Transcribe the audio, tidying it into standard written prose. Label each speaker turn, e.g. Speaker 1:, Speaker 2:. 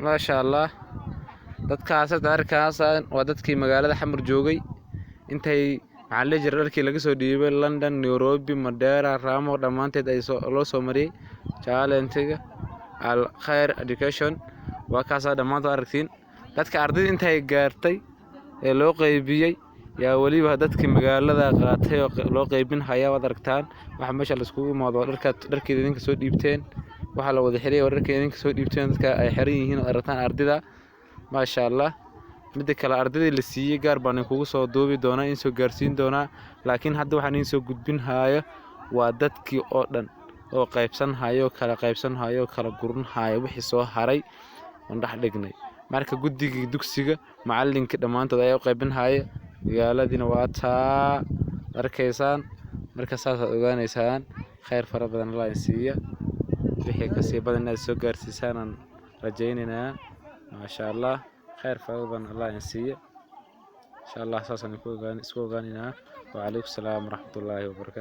Speaker 1: ما شاء الله dadkaas darkaasaan waa dadkii magaalada xamar joogay intay maxalli jirarkii laga soo dhiibay London Nairobi Madeira Ramo dhamaanteed ay loo soo mariyay challenge-ga al khair education waa kaas dhamaantood aragtiin dadka ardayda intay gaartay ee loo qaybiyay yaa waliba dadkii magaalada qaatay oo loo qaybin haya wad aragtaan waxa meesha la iskugu imaado dharkeeda idinka soo dhiibteen waxa la wada xiriyo dharkeeda idinka soo dhiibteen dadka ay xiran yihiin aragtaan ardayda ما شاء الله midda kale ardayda la siiyay gaar baan kugu soo duubi doonaa in soo gaarsiin doonaa laakiin hadda waxaan in soo gudbin haayo waa dadkii oo dhan oo qaybsan haayo kala gurin haayo wixii soo haray oo dhax dhignay marka guddiga dugsiga macalinka dhamaantood ay u qaybin haayo magaaladina waa taa arkaysaan marka saas aad ogaanaysaan khayr fara badan Allah siiya wixii ka sii badan aad soo gaarsiisaan rajaynayna ما شاء الله خير فوضى الله ينسيه إن شاء الله أساسا يكون وعليكم السلام ورحمة الله وبركاته.